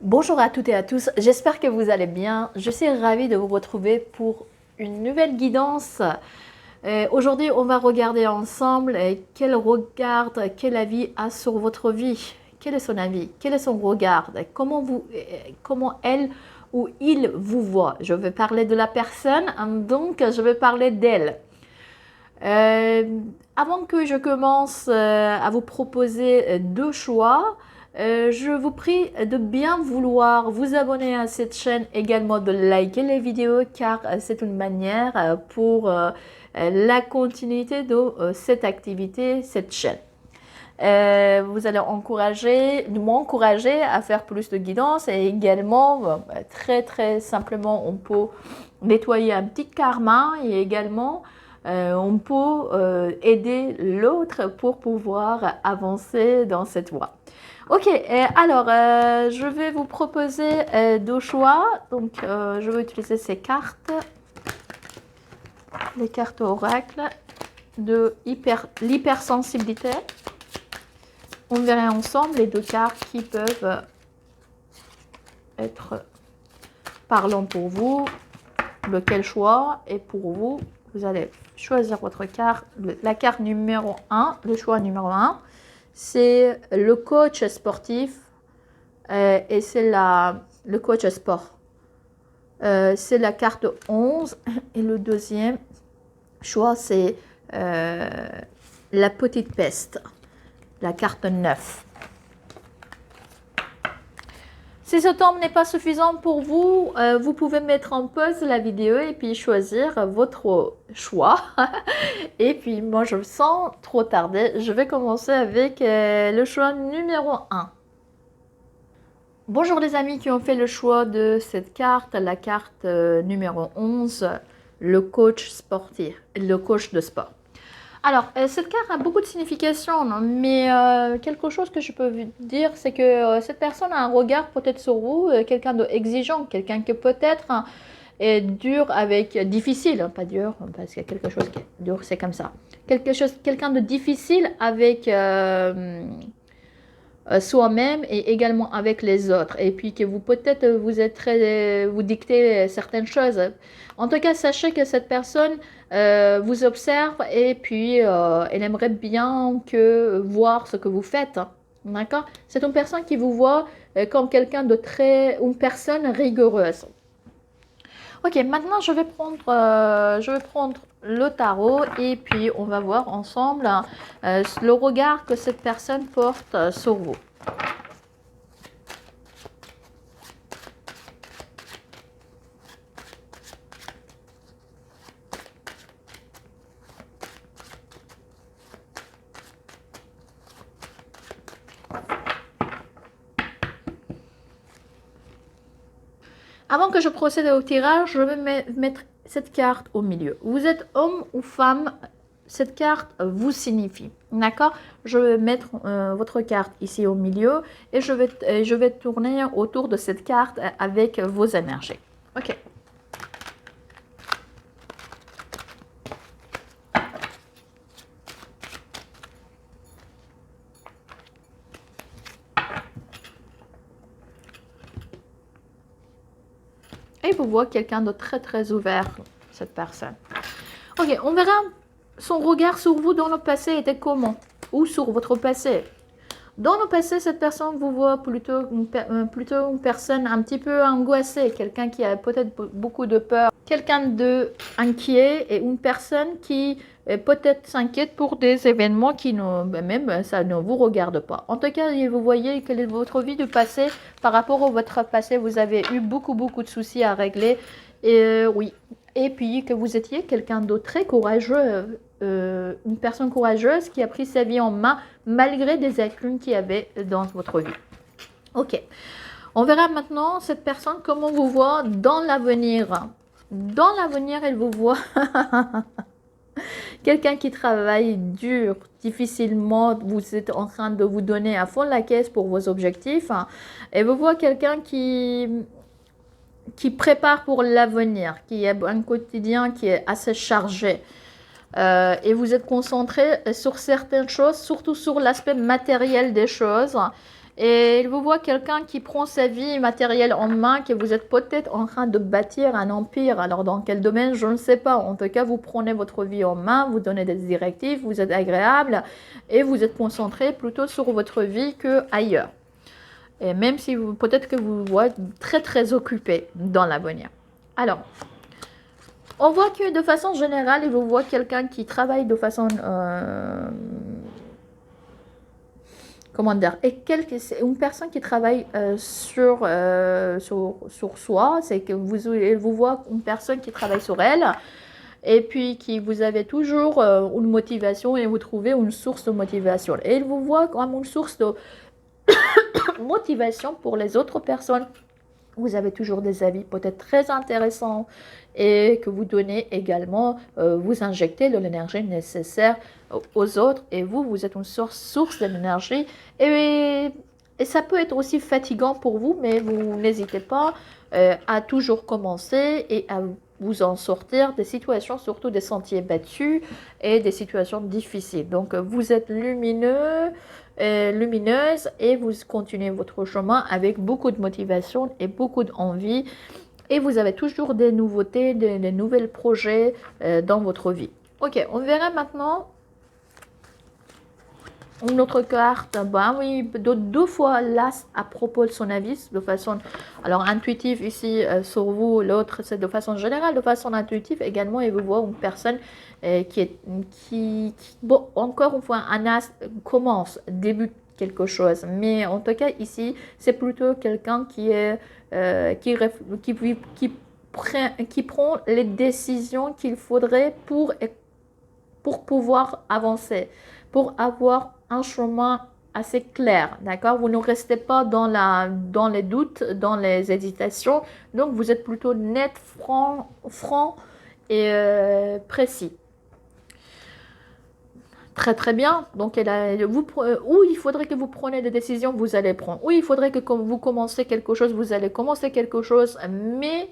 Bonjour à toutes et à tous, j'espère que vous allez bien. Je suis ravie de vous retrouver pour une nouvelle guidance. Aujourd'hui, on va regarder ensemble quel regard, quel avis a sur votre vie. Quel est son avis? Quel est son regard? Comment elle ou il vous voit? Je vais parler de la personne, donc je vais parler d'elle. Avant que je commence à vous proposer deux choix, je vous prie de bien vouloir vous abonner à cette chaîne, également de liker les vidéos car c'est une manière pour la continuité de cette activité, cette chaîne. Vous allez m'encourager à faire plus de guidance et également, très simplement, on peut nettoyer un petit karma et également on peut aider l'autre pour pouvoir avancer dans cette voie. Ok, alors je vais vous proposer deux choix. Donc je vais utiliser ces cartes, les cartes oracle de l'hypersensibilité. On verra ensemble les deux cartes qui peuvent être parlant pour vous. Lequel choix est pour vous? Vous allez choisir votre carte. La carte numéro 1, le choix numéro 1, c'est le coach sportif et c'est le coach sport. C'est la carte 11 et le deuxième choix, c'est la petite peste, la carte 9. Si ce temps n'est pas suffisant pour vous, vous pouvez mettre en pause la vidéo et puis choisir votre choix. Et puis moi, je sens trop tarder. Je vais commencer avec le choix numéro 1. Bonjour les amis qui ont fait le choix de cette carte, la carte numéro 11, le coach sportif, le coach de sport. Alors, cette carte a beaucoup de signification, non? Mais quelque chose que je peux vous dire, c'est que cette personne a un regard peut-être sur vous, quelqu'un d'exigeant, quelqu'un qui peut-être est dur avec, difficile, hein, pas dur, parce qu'il y a quelque chose qui est dur, c'est comme ça. Quelqu'un de difficile avec soi-même et également avec les autres. Et puis que vous peut-être vous dictez certaines choses. En tout cas, sachez que cette personne vous observe et puis elle aimerait bien voir ce que vous faites. D'accord? C'est une personne qui vous voit comme quelqu'un de une personne rigoureuse. Ok, maintenant je vais prendre le tarot et puis on va voir ensemble le regard que cette personne porte sur vous. Avant que je procède au tirage, je vais mettre cette carte au milieu. Vous êtes homme ou femme, cette carte vous signifie. D'accord? Je vais mettre votre carte ici au milieu et je vais tourner autour de cette carte avec vos énergies. Ok. Et vous voyez quelqu'un de très ouvert, cette personne. Ok, on verra son regard sur vous dans le passé était comment? Ou sur votre passé. Dans le passé, cette personne vous voit plutôt une personne un petit peu angoissée, quelqu'un qui a peut-être beaucoup de peur, quelqu'un d'inquiet et une personne qui peut-être s'inquiète pour des événements qui même ça ne vous regarde pas. En tout cas, vous voyez quelle est votre vie du passé par rapport à votre passé. Vous avez eu beaucoup de soucis à régler. Et oui. Et puis que vous étiez quelqu'un de très courageux, une personne courageuse qui a pris sa vie en main malgré des lacunes qu'il y avait dans votre vie. Ok, on verra maintenant cette personne comment vous voit dans l'avenir. Dans l'avenir, elle vous voit quelqu'un qui travaille dur, difficilement, vous êtes en train de vous donner à fond la caisse pour vos objectifs. Et vous voit quelqu'un qui prépare pour l'avenir, qui a un quotidien qui est assez chargé. Et vous êtes concentré sur certaines choses, surtout sur l'aspect matériel des choses. Et il vous voit quelqu'un qui prend sa vie matérielle en main, que vous êtes peut-être en train de bâtir un empire. Alors dans quel domaine, je ne sais pas. En tout cas, vous prenez votre vie en main, vous donnez des directives, vous êtes agréable et vous êtes concentré plutôt sur votre vie qu'ailleurs. Et même si vous, peut-être que vous vous voyez très très occupé dans l'avenir. Alors, on voit que de façon générale, il vous voit quelqu'un qui travaille de façon... comment dire, c'est une personne qui travaille sur soi, c'est que elle vous voit une personne qui travaille sur elle, et puis qui vous avez toujours une motivation et vous trouvez une source de motivation. Et il vous voit comme une source de motivation pour les autres personnes. Vous avez toujours des avis peut-être très intéressants et que vous donnez également, vous injectez de l'énergie nécessaire aux autres et vous êtes une source d'énergie et ça peut être aussi fatigant pour vous, mais vous n'hésitez pas à toujours commencer et à vous en sortir des situations, surtout des sentiers battus et des situations difficiles. Donc vous êtes lumineuse et vous continuez votre chemin avec beaucoup de motivation et beaucoup d'envie et vous avez toujours des nouveautés, des nouveaux projets dans votre vie. Ok, on verra maintenant une autre carte. Ben oui, deux fois l'as à propos de son avis de façon alors intuitive ici sur vous, l'autre c'est de façon générale, de façon intuitive également, et vous voit une personne qui bon, encore une fois, un as commence, débute quelque chose, mais en tout cas ici c'est plutôt quelqu'un qui est qui prend les décisions qu'il faudrait pour pouvoir avancer, pour avoir un chemin assez clair, d'accord? Vous ne restez pas dans les doutes, dans les hésitations, donc vous êtes plutôt net, franc et précis. Très très bien, donc où il faudrait que vous preniez des décisions, vous allez prendre. Où il faudrait que vous commencez quelque chose, vous allez commencer quelque chose, mais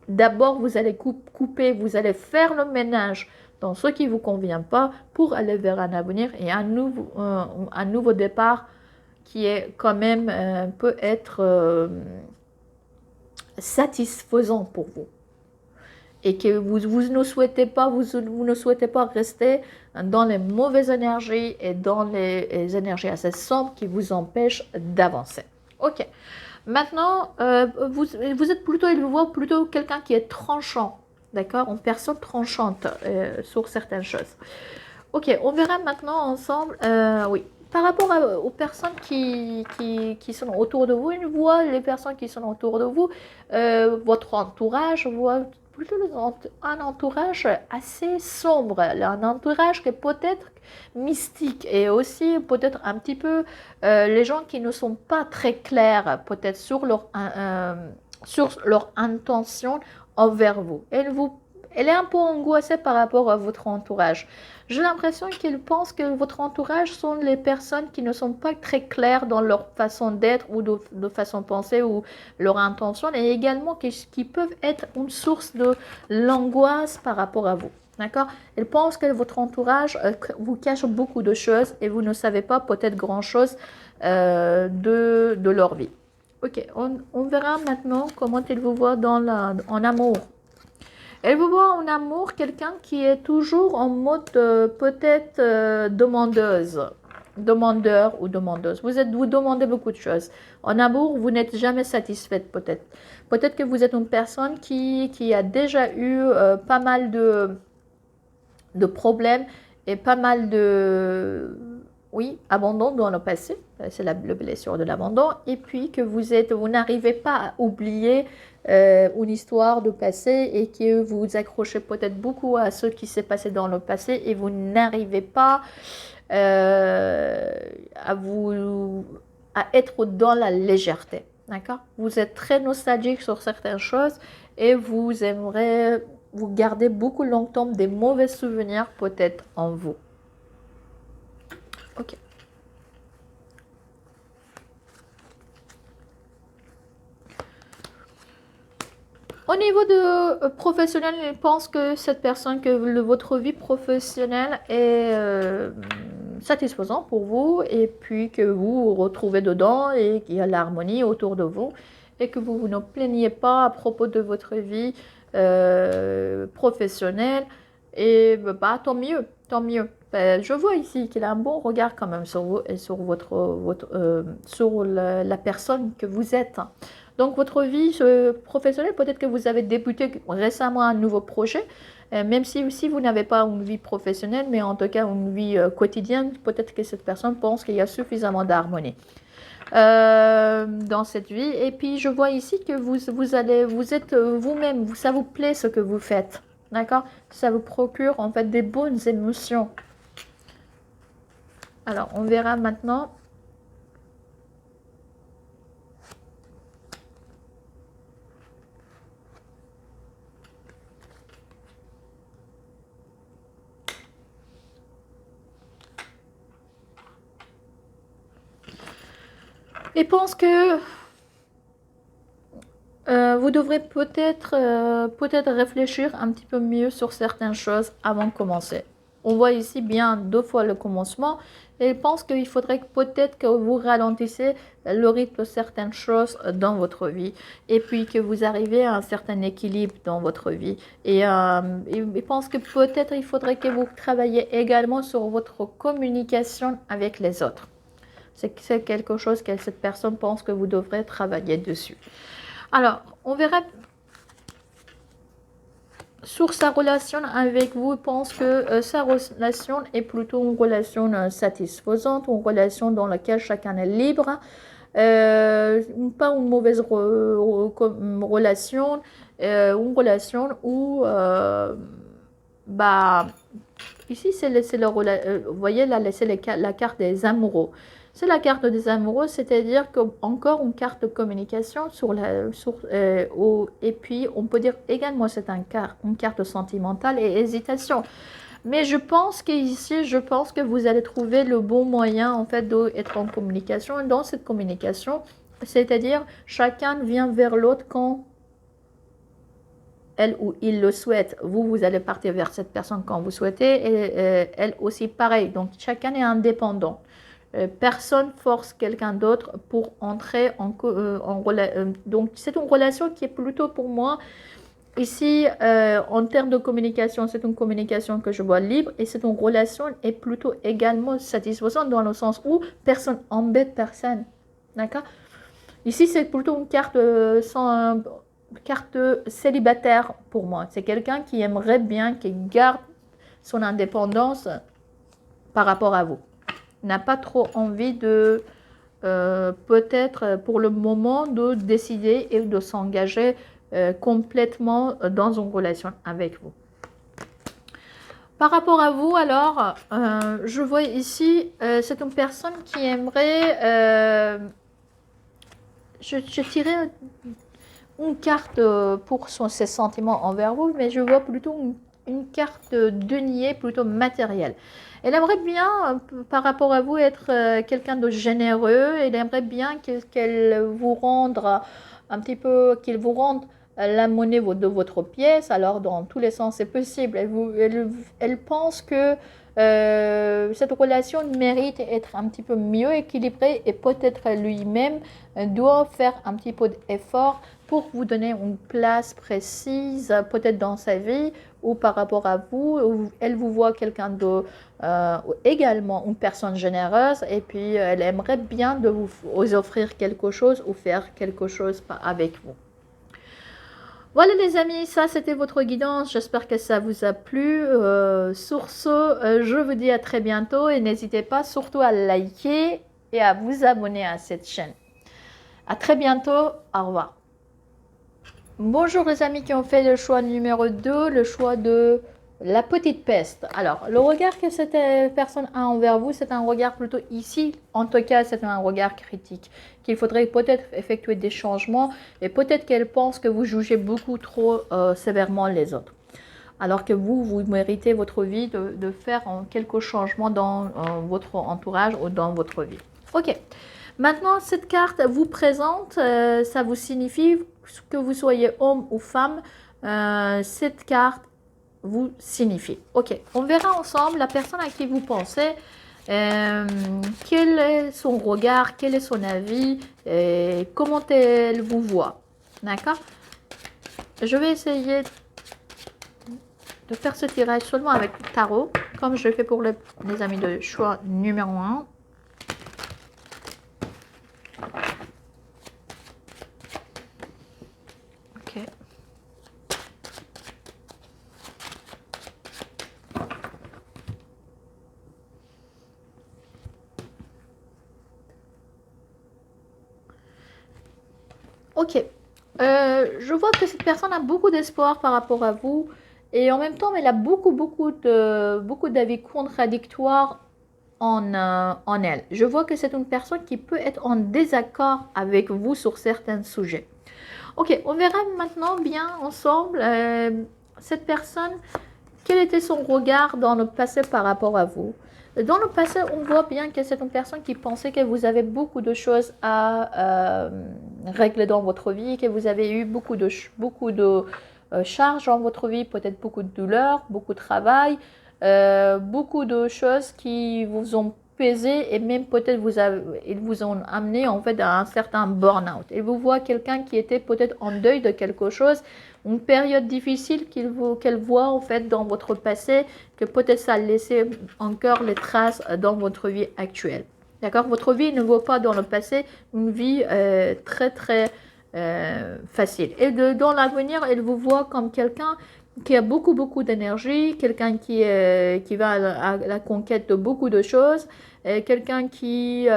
d'abord vous allez couper, vous allez faire le ménage dans ce qui ne vous convient pas pour aller vers un avenir et un nouveau départ qui est quand même peut être satisfaisant pour vous. Et que vous ne souhaitez pas, vous ne souhaitez pas rester dans les mauvaises énergies et dans les énergies assez sombres qui vous empêchent d'avancer. Ok. Maintenant, vous êtes plutôt, il vous voit plutôt quelqu'un qui est tranchant, d'accord? Une personne tranchante sur certaines choses. Ok, on verra maintenant ensemble, oui. Par rapport aux personnes qui sont autour de vous, il voit les personnes qui sont autour de vous, votre entourage, voit plutôt un entourage assez sombre, un entourage qui est peut-être mystique et aussi peut-être un petit peu les gens qui ne sont pas très clairs peut-être sur leur intention envers vous. Elle est un peu angoissée par rapport à votre entourage. J'ai l'impression qu'il pense que votre entourage sont les personnes qui ne sont pas très claires dans leur façon d'être ou de façon de penser ou leur intention, et également qui peuvent être une source de l'angoisse par rapport à vous. D'accord? Il pense que votre entourage vous cache beaucoup de choses et vous ne savez pas peut-être grand-chose de leur vie. Ok, on verra maintenant comment il vous voit en amour. Elle vous voit en amour quelqu'un qui est toujours en mode peut-être demandeur ou demandeuse. Vous demandez beaucoup de choses. En amour, vous n'êtes jamais satisfaite peut-être. Peut-être que vous êtes une personne qui a déjà eu pas mal de problèmes et pas mal de... Oui, abandon dans le passé, c'est la blessure de l'abandon, et puis que vous n'arrivez pas à oublier une histoire de passé et que vous vous accrochez peut-être beaucoup à ce qui s'est passé dans le passé et vous n'arrivez pas à être dans la légèreté, d'accord? Vous êtes très nostalgique sur certaines choses et vous aimeriez vous garder beaucoup longtemps des mauvais souvenirs peut-être en vous. Ok. Au niveau de professionnel, je pense que cette personne, que votre vie professionnelle est satisfaisant pour vous et puis que vous vous retrouvez dedans et qu'il y a l'harmonie autour de vous et que vous ne plaignez pas à propos de votre vie professionnelle et bah, tant mieux, tant mieux. Je vois ici qu'il a un bon regard quand même sur vous et sur sur la personne que vous êtes. Donc votre vie professionnelle, peut-être que vous avez débuté récemment un nouveau projet, même si vous n'avez pas une vie professionnelle, mais en tout cas une vie quotidienne, peut-être que cette personne pense qu'il y a suffisamment d'harmonie dans cette vie. Et puis je vois ici que vous êtes vous-même, ça vous plaît ce que vous faites, d'accord? Ça vous procure en fait des bonnes émotions. Alors on verra maintenant. Et pense que vous devrez peut-être réfléchir un petit peu mieux sur certaines choses avant de commencer. On voit ici bien 2 fois le commencement et je pense qu'il faudrait peut-être que vous ralentissez le rythme de certaines choses dans votre vie et puis que vous arrivez à un certain équilibre dans votre vie. Et je pense que peut-être il faudrait que vous travailliez également sur votre communication avec les autres. C'est quelque chose que cette personne pense que vous devrez travailler dessus. Alors, on verra sur sa relation avec vous. Je pense que sa relation est plutôt une relation satisfaisante, une relation dans laquelle chacun est libre. Pas une mauvaise relation, une relation où, bah, ici, vous voyez là, c'est la carte des amoureux. C'est la carte des amoureux, c'est-à-dire qu'encore une carte de communication et puis on peut dire également c'est une carte sentimentale et hésitation. Mais je pense qu'ici, je pense que vous allez trouver le bon moyen en fait d'être en communication. Et dans cette communication, c'est-à-dire chacun vient vers l'autre quand elle ou il le souhaite. Vous allez partir vers cette personne quand vous souhaitez et elle aussi pareil. Donc chacun est indépendant. Personne force quelqu'un d'autre pour entrer en relation. Donc c'est une relation qui est plutôt pour moi ici en termes de communication, c'est une communication que je vois libre et c'est une relation est plutôt également satisfaisante dans le sens où personne embête personne. D'accord? Ici c'est plutôt une carte carte célibataire pour moi. C'est quelqu'un qui aimerait bien, qui garde son indépendance par rapport à vous. N'a pas trop envie de, peut-être pour le moment, de décider et de s'engager complètement dans une relation avec vous. Par rapport à vous, alors, je vois ici, c'est une personne qui aimerait, je tirais une carte pour ses sentiments envers vous, mais je vois plutôt une carte denier plutôt matérielle. Elle aimerait bien, par rapport à vous, être quelqu'un de généreux. Elle aimerait bien qu'elle vous rende un petit peu, qu'il vous rende la monnaie de votre pièce. Alors, dans tous les sens, c'est possible. Elle pense que cette relation mérite d'être un petit peu mieux équilibrée et peut-être lui-même doit faire un petit peu d'effort pour vous donner une place précise, peut-être dans sa vie ou par rapport à vous. Elle vous voit quelqu'un de également une personne généreuse et puis elle aimerait bien de vous offrir quelque chose ou faire quelque chose avec vous. Voilà les amis, ça c'était votre guidance, j'espère que ça vous a plu. Sur ce, je vous dis à très bientôt et n'hésitez pas surtout à liker et à vous abonner à cette chaîne. À très bientôt, au revoir. Bonjour les amis qui ont fait le choix numéro 2, le choix de la petite peste. Alors, le regard que cette personne a envers vous, c'est un regard plutôt ici, en tout cas, c'est un regard critique, qu'il faudrait peut-être effectuer des changements et peut-être qu'elle pense que vous jugez beaucoup trop sévèrement les autres. Alors que vous méritez votre vie de faire quelques changements dans votre entourage ou dans votre vie. Ok, maintenant cette carte vous présente, ça vous signifie que vous soyez homme ou femme, cette carte vous signifie. Ok, on verra ensemble la personne à qui vous pensez. Quel est son regard, quel est son avis, comment elle vous voit. D'accord? Je vais essayer de faire ce tirage seulement avec le tarot, comme je fais pour les amis de choix numéro 1. Ok. Ok. Je vois que cette personne a beaucoup d'espoir par rapport à vous. Et en même temps, elle a beaucoup d'avis contradictoires en elle. Je vois que c'est une personne qui peut être en désaccord avec vous sur certains sujets. Ok, on verra maintenant bien ensemble cette personne, quel était son regard dans le passé par rapport à vous. Dans le passé, on voit bien que c'est une personne qui pensait que vous avez beaucoup de choses à régler dans votre vie, que vous avez eu beaucoup de charges dans votre vie, peut-être beaucoup de douleurs, beaucoup de travail, beaucoup de choses qui vous ont pesé et même peut-être ils vous ont amené en fait à un certain burn-out. Et vous voyez quelqu'un qui était peut-être en deuil de quelque chose, une période difficile qu'elle voit en fait dans votre passé, que peut-être ça a laissé encore les traces dans votre vie actuelle. D'accord? Votre vie ne vaut pas dans le passé une vie très facile. Et dans l'avenir, elle vous voit comme quelqu'un qui a beaucoup d'énergie, quelqu'un qui va à la conquête de beaucoup de choses, quelqu'un qui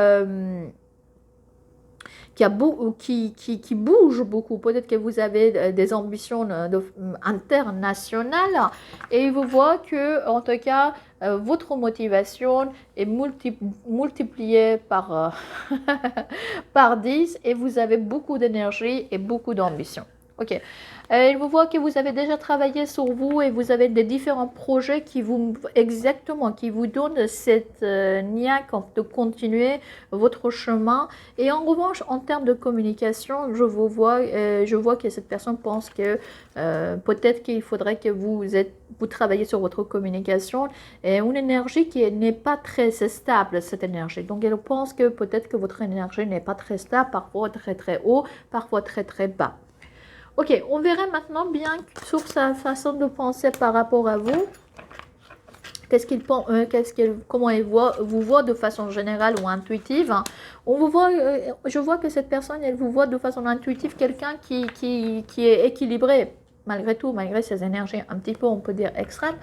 bouge beaucoup. Peut-être que vous avez des ambitions internationales et il vous voit que, en tout cas, votre motivation est multipliée par 10 et vous avez beaucoup d'énergie et beaucoup d'ambition. Ok. Il vous voit que vous avez déjà travaillé sur vous et vous avez des différents projets qui vous donnent cette niaque de continuer votre chemin. Et en revanche, en termes de communication, je vois que cette personne pense que peut-être qu'il faudrait que vous travaillez sur votre communication et une énergie qui n'est pas très stable, cette énergie. Donc, elle pense que peut-être que votre énergie n'est pas très stable, parfois très haut, parfois très bas. Ok, on verra maintenant bien sur sa façon de penser par rapport à vous. Comment vous voit de façon générale ou intuitive. Je vois que cette personne, elle vous voit de façon intuitive, quelqu'un qui est équilibré, malgré tout, malgré ses énergies un petit peu, on peut dire, extrêmes.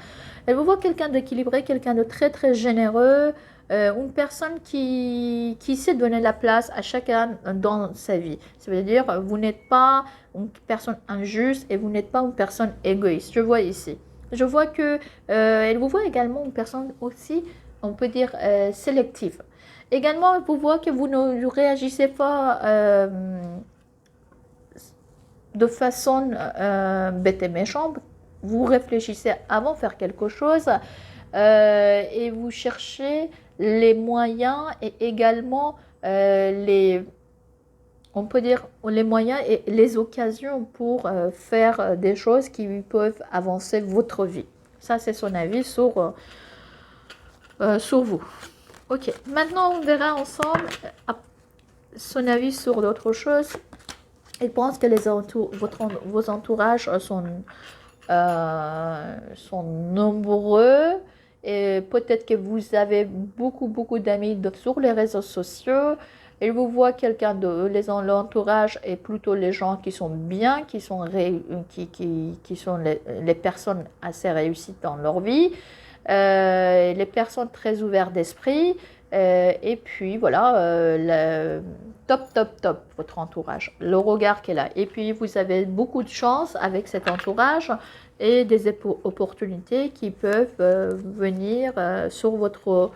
Elle vous voit quelqu'un d'équilibré, quelqu'un de très généreux, une personne qui sait donner la place à chacun dans sa vie. Ça veut dire, vous n'êtes pas une personne injuste et vous n'êtes pas une personne égoïste. Je vois ici. Je vois que elle vous voit également une personne aussi, on peut dire, sélective. Également, elle vous voit que vous ne réagissez pas de façon bête et méchante. Vous réfléchissez avant de faire quelque chose et vous cherchez les moyens et également on peut dire les moyens et les occasions pour faire des choses qui peuvent avancer votre vie. Ça, c'est son avis sur vous. Ok, maintenant on verra ensemble son avis sur d'autres choses. Il pense que vos entourages sont nombreux et peut-être que vous avez beaucoup d'amis sur les réseaux sociaux. Il vous voit quelqu'un l'entourage et plutôt les gens qui sont bien, qui sont les personnes assez réussies dans leur vie, les personnes très ouvertes d'esprit. Et puis voilà, top, votre entourage, le regard qu'elle a. Et puis vous avez beaucoup de chance avec cet entourage et des opportunités qui peuvent venir sur votre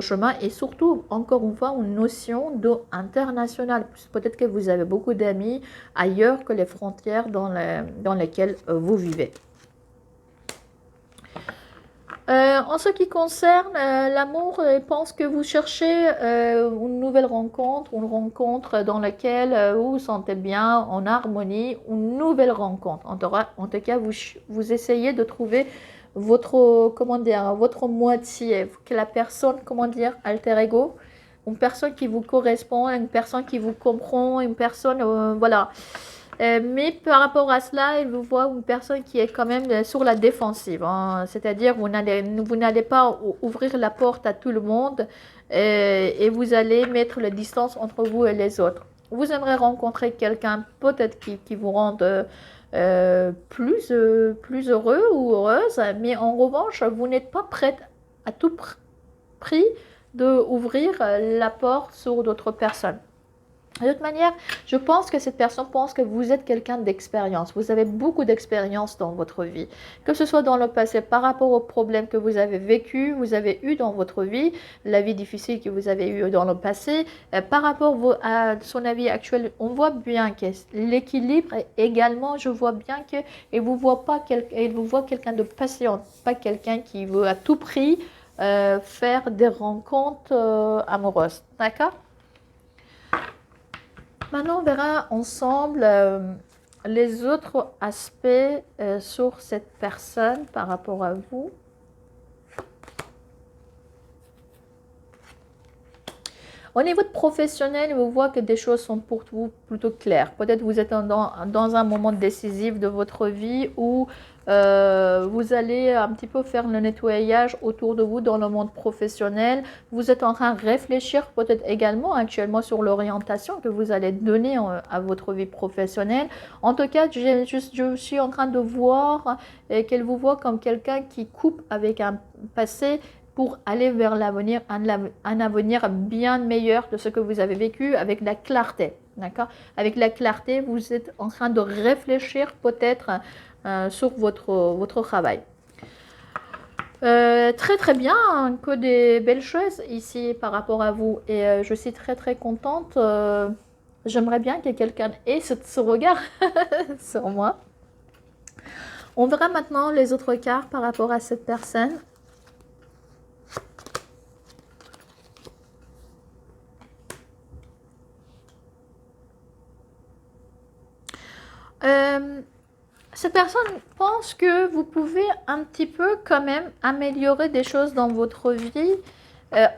chemin. Et surtout, encore une fois, une notion d'international. Peut-être que vous avez beaucoup d'amis ailleurs que les frontières dans lesquelles vous vivez. En ce qui concerne l'amour, je pense que vous cherchez une nouvelle rencontre, une rencontre dans laquelle vous vous sentez bien, en harmonie, une nouvelle rencontre. En tout cas, vous essayez de trouver votre, comment dire, votre moitié, que la personne, comment dire, alter ego, une personne qui vous correspond, une personne qui vous comprend, une personne, voilà. Mais par rapport à cela, il vous voit une personne qui est quand même sur la défensive, hein. C'est-à-dire vous n'allez pas ouvrir la porte à tout le monde et vous allez mettre la distance entre vous et les autres. Vous aimerez rencontrer quelqu'un peut-être qui vous rende plus heureux ou heureuse, mais en revanche, vous n'êtes pas prête à tout prix d'ouvrir la porte sur d'autres personnes. De toute manière, je pense que cette personne pense que vous êtes quelqu'un d'expérience. Vous avez beaucoup d'expérience dans votre vie. Que ce soit dans le passé, par rapport aux problèmes que vous avez vécu, vous avez eu dans votre vie, la vie difficile que vous avez eue dans le passé, par rapport à son avis actuel, on voit bien que l'équilibre également, je vois bien que il vous voit pas il vous voit quelqu'un de patient, pas quelqu'un qui veut à tout prix faire des rencontres amoureuses. D'accord? Maintenant, on verra ensemble les autres aspects sur cette personne par rapport à vous. Au niveau de professionnel, vous voyez que des choses sont pour vous plutôt claires. Peut-être vous êtes dans un moment décisif de votre vie où vous allez un petit peu faire le nettoyage autour de vous dans le monde professionnel. Vous êtes en train de réfléchir peut-être également actuellement sur l'orientation que vous allez donner à votre vie professionnelle. En tout cas, je suis en train de voir qu'elle vous voit comme quelqu'un qui coupe avec un passé pour aller vers l'avenir, un avenir bien meilleur de ce que vous avez vécu avec la clarté. D'accord? Avec la clarté, vous êtes en train de réfléchir peut-être sur votre travail. Très très bien, hein, que des belles choses ici par rapport à vous. Et je suis très très contente. J'aimerais bien que quelqu'un ait ce regard sur moi. On verra maintenant les autres cartes par rapport à cette personne. Cette personne pense que vous pouvez un petit peu quand même améliorer des choses dans votre vie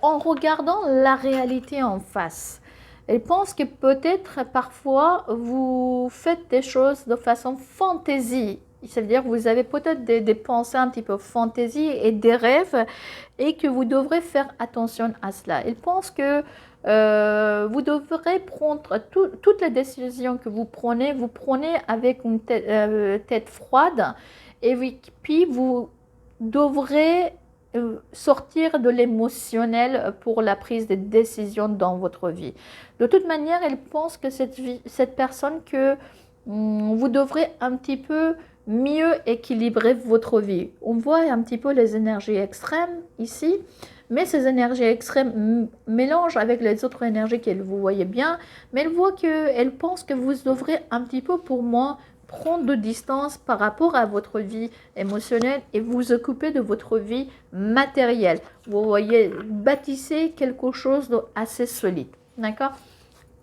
en regardant la réalité en face. Elle pense que peut-être parfois vous faites des choses de façon fantaisie. C'est-à-dire que vous avez peut-être des pensées un petit peu fantaisie et des rêves et que vous devrez faire attention à cela. Elle pense que vous devrez prendre toutes les décisions que vous prenez avec une tête froide et puis vous devrez sortir de l'émotionnel pour la prise de décision dans votre vie. De toute manière, elle pense que cette personne que vous devrez un petit peu mieux équilibrer votre vie. On voit un petit peu les énergies extrêmes ici. Mais ces énergies extrêmes mélangent avec les autres énergies qu'elle vous voyez bien. Mais elle pense que vous devrez un petit peu, pour moi, prendre de distance par rapport à votre vie émotionnelle et vous occuper de votre vie matérielle. Vous voyez, bâtissez quelque chose d'assez solide. D'accord?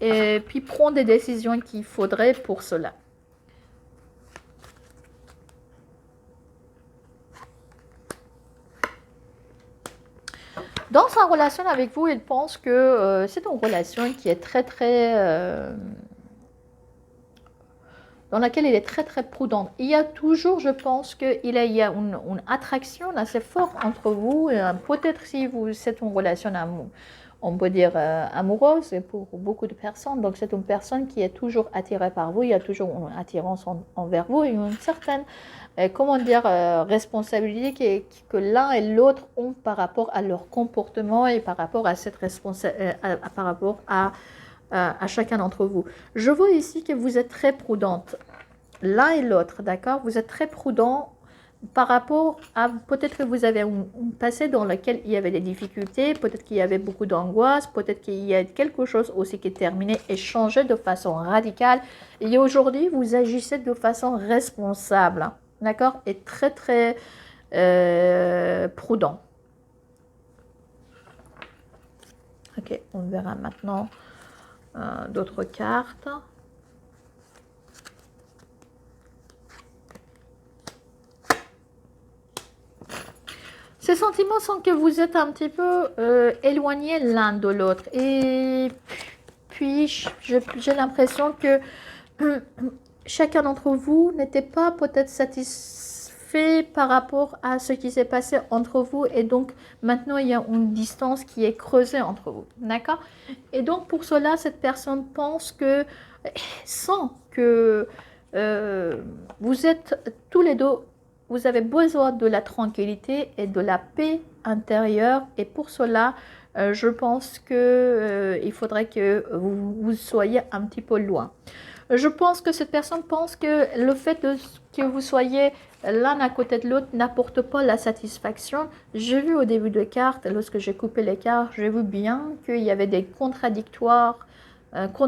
Et puis prendre des décisions qu'il faudrait pour cela. Dans sa relation avec vous, il pense que c'est une relation qui est dans laquelle il est très très prudent. Il y a toujours, je pense, qu'il y a une attraction assez forte entre vous. Peut-être si c'est une relation on peut dire amoureuse pour beaucoup de personnes. Donc c'est une personne qui est toujours attirée par vous. Il y a toujours une attirance envers vous et une certaine comment dire, responsabilité que l'un et l'autre ont par rapport à leur comportement et par rapport à cette par rapport à chacun d'entre vous. Je vois ici que vous êtes très prudente, l'un et l'autre, d'accord? Vous êtes très prudent par rapport à, peut-être que vous avez un passé dans lequel il y avait des difficultés, peut-être qu'il y avait beaucoup d'angoisse, peut-être qu'il y a quelque chose aussi qui est terminé et changé de façon radicale. Et aujourd'hui, vous agissez de façon responsable. D'accord? Et très très prudent. Ok, on verra maintenant d'autres cartes. Ces sentiments sont que vous êtes un petit peu éloignés l'un de l'autre. Et puis, j'ai l'impression que chacun d'entre vous n'était pas peut-être satisfait par rapport à ce qui s'est passé entre vous. Et donc, maintenant, il y a une distance qui est creusée entre vous. D'accord? Et donc, pour cela, cette personne pense que, sent que vous êtes tous les deux, vous avez besoin de la tranquillité et de la paix intérieure. Et pour cela, je pense que il faudrait que vous soyez un petit peu loin. Je pense que cette personne pense que le fait que vous soyez l'un à côté de l'autre n'apporte pas la satisfaction. J'ai vu au début de carte, lorsque j'ai coupé les cartes, j'ai vu bien qu'il y avait des contradictoires,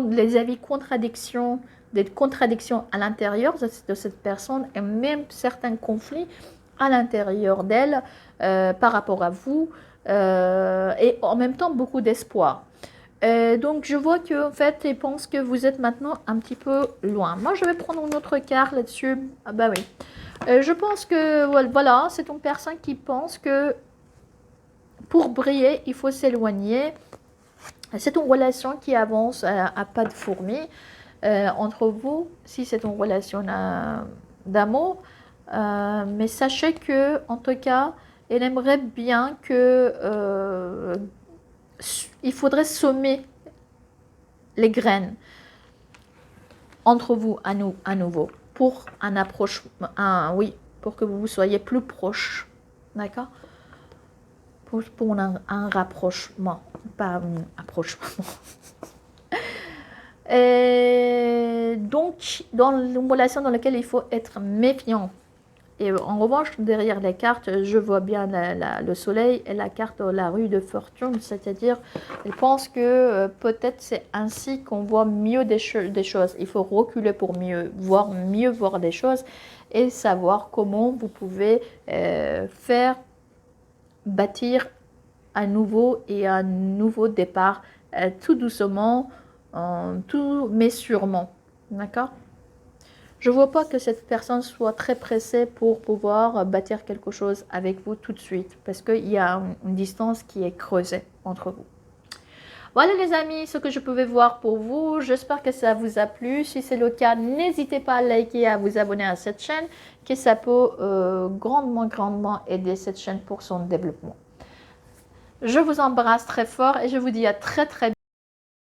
les avis contradictions, des contradictions à l'intérieur de cette personne et même certains conflits à l'intérieur d'elle par rapport à vous et en même temps beaucoup d'espoir. Donc je vois qu'en fait ils pensent que vous êtes maintenant un petit peu loin. Moi je vais prendre une autre carte là-dessus. Ah bah oui. Je pense que voilà, c'est une personne qui pense que pour briller il faut s'éloigner. C'est une relation qui avance à pas de fourmi entre vous, si c'est une relation d'amour. Mais sachez que en tout cas, elle aimerait bien que il faudrait semer les graines entre vous à nouveau pour un approchement, oui, pour que vous soyez plus proches, d'accord, pour un rapprochement, pas un approchement. Et donc, dans une relation dans laquelle il faut être méfiant. Et en revanche, derrière les cartes, je vois bien le soleil et la carte de la rue de fortune, c'est-à-dire, elle pense que peut-être c'est ainsi qu'on voit mieux des choses. Il faut reculer pour mieux voir des choses et savoir comment vous pouvez faire bâtir un nouveau départ, tout doucement, tout mais sûrement, d'accord? Je ne vois pas que cette personne soit très pressée pour pouvoir bâtir quelque chose avec vous tout de suite, parce qu'il y a une distance qui est creusée entre vous. Voilà les amis, ce que je pouvais voir pour vous. J'espère que ça vous a plu. Si c'est le cas, n'hésitez pas à liker et à vous abonner à cette chaîne, que ça peut grandement aider cette chaîne pour son développement. Je vous embrasse très fort et je vous dis à très bientôt.